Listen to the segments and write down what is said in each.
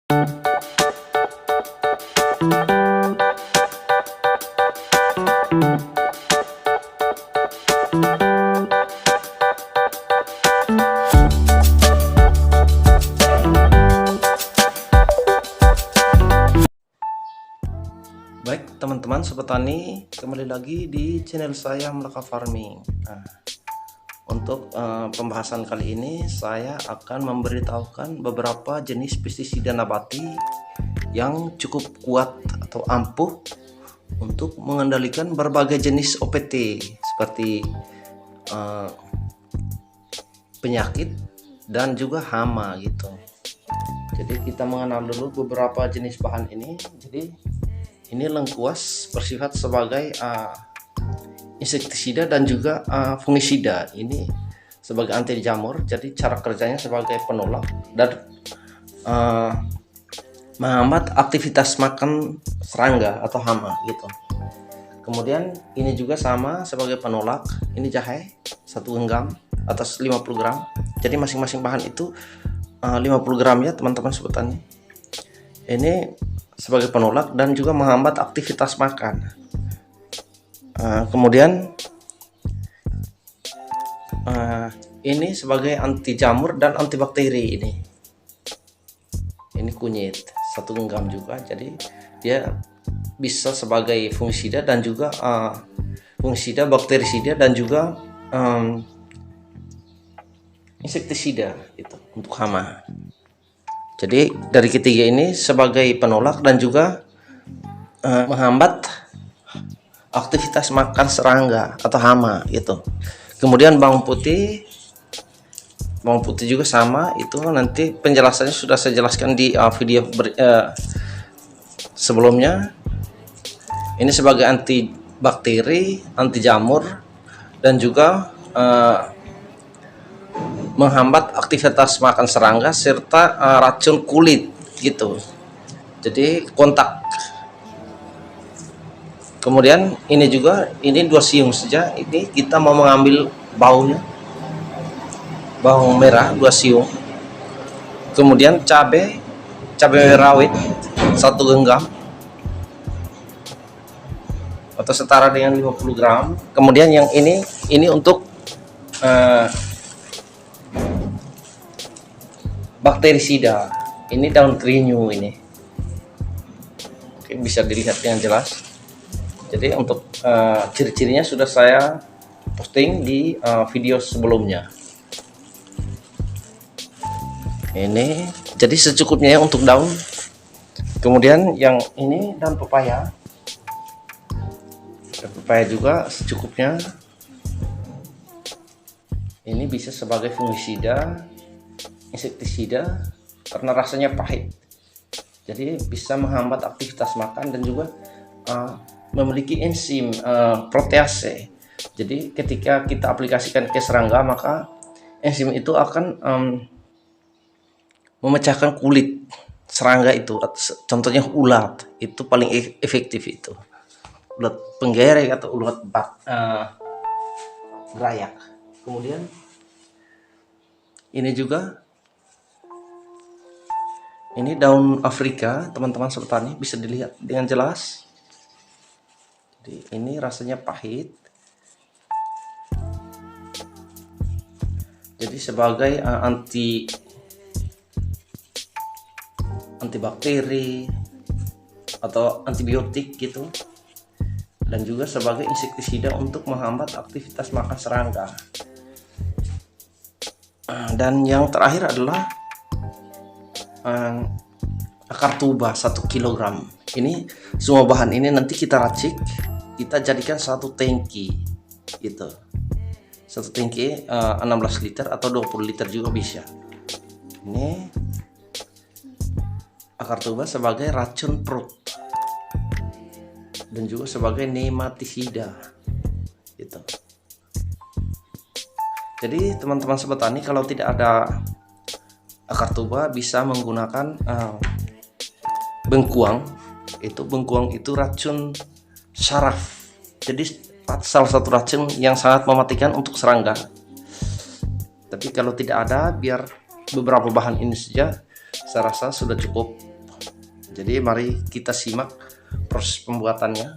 Baik teman-teman sobat tani, kembali lagi di channel saya Melaka Farming. Untuk pembahasan kali ini saya akan memberitahukan beberapa jenis pestisida nabati yang cukup kuat atau ampuh untuk mengendalikan berbagai jenis OPT seperti penyakit dan juga hama gitu. Jadi kita mengenal dulu beberapa jenis bahan ini. Jadi ini lengkuas bersifat sebagai insektisida dan juga fungisida. Ini sebagai anti jamur, jadi cara kerjanya sebagai penolak dan menghambat aktivitas makan serangga atau hama gitu. Kemudian ini juga sama sebagai penolak. Ini jahe 1 genggam atas 50 gram. Jadi masing-masing bahan itu 50 gram ya teman-teman sobat tani. Ini sebagai penolak dan juga menghambat aktivitas makan. Kemudian ini sebagai anti jamur dan antibakteri. Ini kunyit 1 genggam juga, jadi dia bisa sebagai fungisida dan juga fungisida, bakterisida dan juga insektisida itu untuk hama. Jadi dari ketiga ini sebagai penolak dan juga menghambat aktivitas makan serangga atau hama gitu. Kemudian bawang putih juga sama, itu nanti penjelasannya sudah saya jelaskan di video sebelumnya. Ini sebagai anti bakteri, anti jamur dan juga menghambat aktivitas makan serangga serta racun kulit gitu. Jadi kontak. Kemudian ini juga, ini 2 siung saja. Ini kita mau mengambil baunya, bawang merah 2 siung. Kemudian cabai rawit 1 genggam atau setara dengan 50 gram. Kemudian yang ini untuk bakterisida. Ini daun kerinyu ini. Oke, bisa dilihat dengan jelas. Jadi untuk ciri-cirinya sudah saya posting di video sebelumnya. Ini jadi secukupnya ya untuk daun. Kemudian yang ini daun pepaya. Dan pepaya juga secukupnya. Ini bisa sebagai fungisida, insektisida karena rasanya pahit, jadi bisa menghambat aktivitas makan dan juga memiliki enzim protease. Jadi ketika kita aplikasikan ke serangga, maka enzim itu akan memecahkan kulit serangga itu. Contohnya ulat, itu paling efektif, itu ulat penggerek atau ulat berayak. Kemudian ini juga, ini daun Afrika teman-teman sobat tani, bisa dilihat dengan jelas. Jadi ini rasanya pahit, jadi sebagai antibakteri atau antibiotik gitu, dan juga sebagai insektisida untuk menghambat aktivitas makan serangga. Dan yang terakhir adalah akar tuba 1 kg. Ini semua bahan ini nanti kita racik, kita jadikan 1 tangki gitu. 1 tangki 16 liter atau 20 liter juga bisa. Ini akar tuba sebagai racun perut dan juga sebagai nematisida gitu. Jadi teman-teman sobat tani, kalau tidak ada akar tuba bisa menggunakan bengkuang. Bengkuang itu racun saraf. Jadi salah satu racun yang sangat mematikan untuk serangga. Tapi kalau tidak ada, biar beberapa bahan ini saja saya rasa sudah cukup Jadi mari kita simak proses pembuatannya.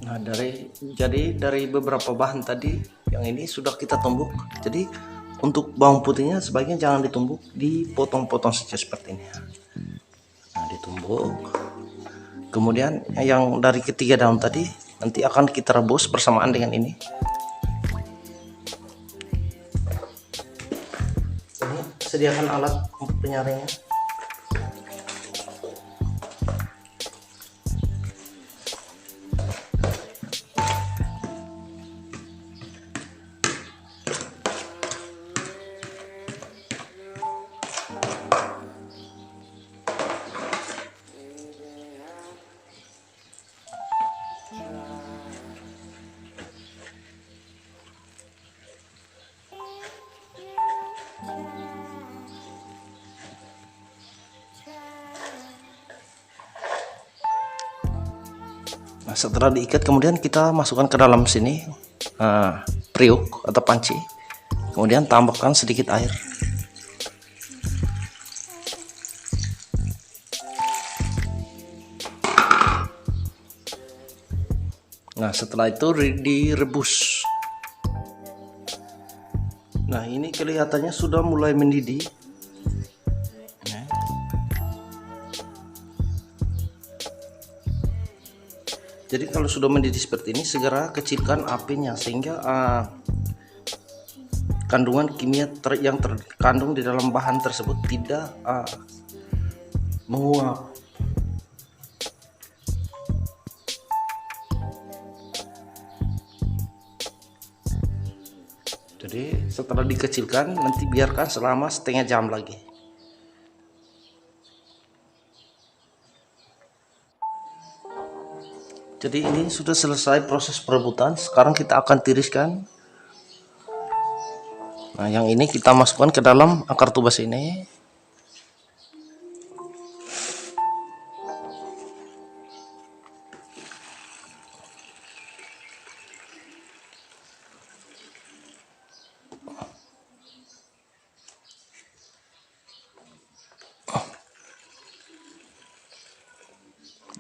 Nah, dari beberapa bahan tadi yang ini sudah kita tumbuk. Jadi untuk bawang putihnya sebaiknya jangan ditumbuk, dipotong-potong saja seperti ini. Nah, ditumbuk. Kemudian yang dari ketiga daun tadi nanti akan kita rebus bersamaan dengan ini. Ini sediakan alat untuk penyaringnya. Nah, setelah diikat kemudian kita masukkan ke dalam sini periuk atau panci, kemudian tambahkan sedikit air. Nah, setelah itu direbus. Nah, ini kelihatannya sudah mulai mendidih. Jadi kalau sudah mendidih seperti ini, segera kecilkan apinya sehingga kandungan kimia yang terkandung di dalam bahan tersebut tidak menguap. Jadi setelah dikecilkan, nanti biarkan selama setengah jam lagi. Jadi ini sudah selesai proses perebutan. Sekarang kita akan tiriskan. Nah, yang ini kita masukkan ke dalam akar tubas ini.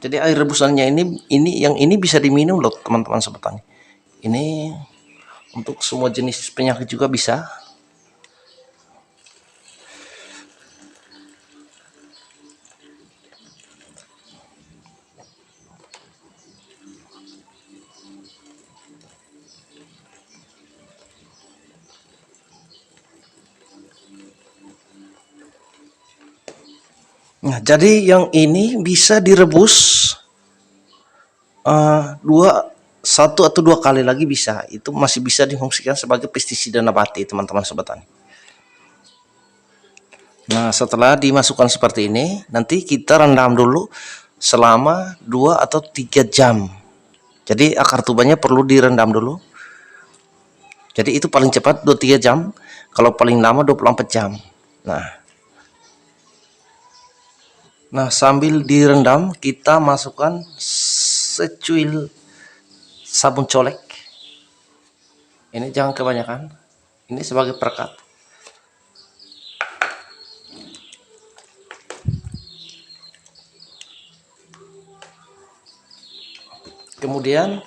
Jadi air rebusannya ini bisa diminum loh teman-teman sobat tani. Ini untuk semua jenis penyakit juga bisa. Nah, jadi yang ini bisa direbus satu atau dua kali lagi bisa. Itu masih bisa difungsikan sebagai pestisida nabati teman-teman sobat tani. Nah, setelah dimasukkan seperti ini, nanti kita rendam dulu selama 2 atau 3 jam. Jadi akar tubanya perlu direndam dulu. Jadi itu paling cepat 2-3 jam, kalau paling lama 24 jam. Nah, sambil direndam kita masukkan secuil sabun colek. Ini jangan kebanyakan. Ini sebagai perekat. Kemudian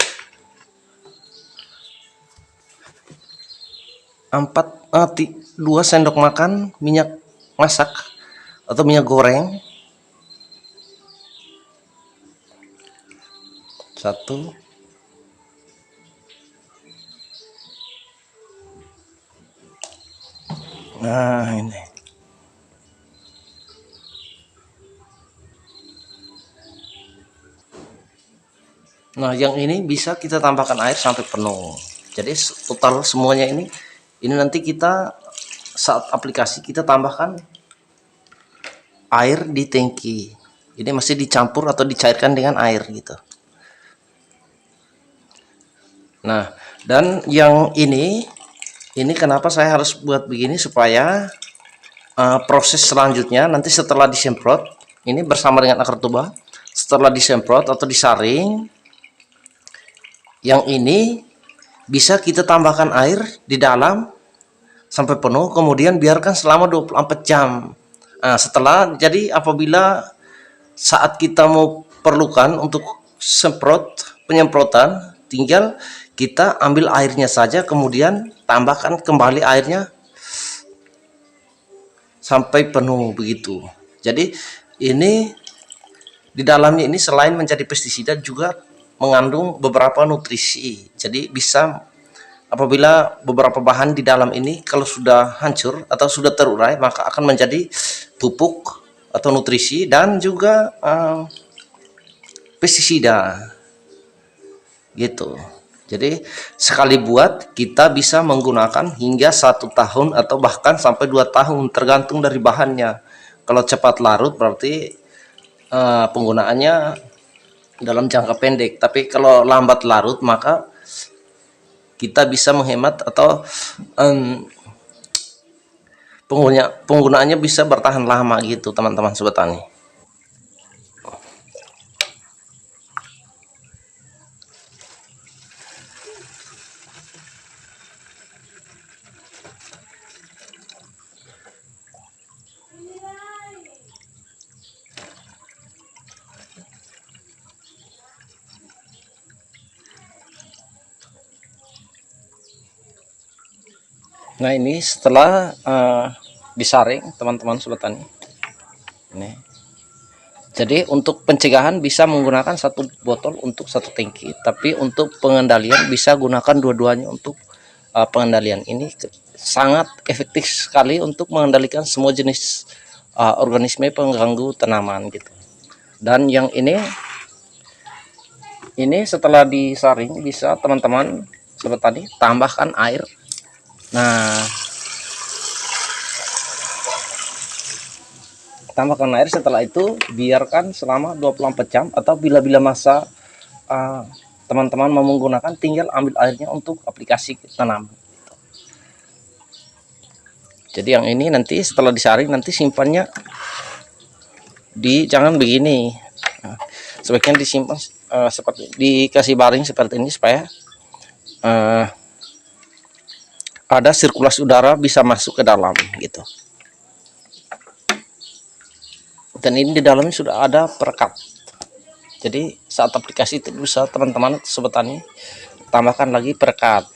2 sendok makan minyak masak atau minyak goreng. 1. Nah, ini. Nah, yang ini bisa kita tambahkan air sampai penuh. Jadi total semuanya ini nanti kita saat aplikasi kita tambahkan air di tangki. Ini masih dicampur atau dicairkan dengan air gitu. Nah, dan yang ini kenapa saya harus buat begini, supaya proses selanjutnya nanti setelah disemprot ini bersama dengan akar tuba, setelah disemprot atau disaring, yang ini bisa kita tambahkan air di dalam sampai penuh, kemudian biarkan selama 24 jam. Nah, setelah, jadi apabila saat kita mau perlukan untuk penyemprotan, tinggal kita ambil airnya saja, kemudian tambahkan kembali airnya sampai penuh begitu. Jadi ini di dalamnya ini selain menjadi pestisida juga mengandung beberapa nutrisi. Jadi bisa, apabila beberapa bahan di dalam ini kalau sudah hancur atau sudah terurai, maka akan menjadi pupuk atau nutrisi dan juga pestisida gitu. Jadi sekali buat kita bisa menggunakan hingga 1 tahun atau bahkan sampai 2 tahun tergantung dari bahannya. Kalau cepat larut berarti penggunaannya dalam jangka pendek, tapi kalau lambat larut maka kita bisa menghemat atau penggunaannya bisa bertahan lama gitu teman-teman sobat tani. Nah ini setelah disaring teman-teman sobat tani, ini jadi untuk pencegahan bisa menggunakan 1 botol untuk 1 tangki, tapi untuk pengendalian bisa gunakan dua-duanya. Untuk pengendalian ini sangat efektif sekali untuk mengendalikan semua jenis organisme pengganggu tanaman gitu. Dan yang ini setelah disaring bisa teman-teman sobat tani tambahkan air. Nah, tambahkan air, setelah itu biarkan selama 24 jam atau bila masa teman-teman mau menggunakan, tinggal ambil airnya untuk aplikasi tanam. Jadi yang ini nanti setelah disaring nanti simpannya jangan begini. Nah, sebaiknya disimpan seperti dikasih baring seperti ini supaya ada sirkulasi udara bisa masuk ke dalam gitu. Dan ini di dalamnya sudah ada perekat. Jadi saat aplikasi itu bisa teman-teman sobat tani tambahkan lagi perekat.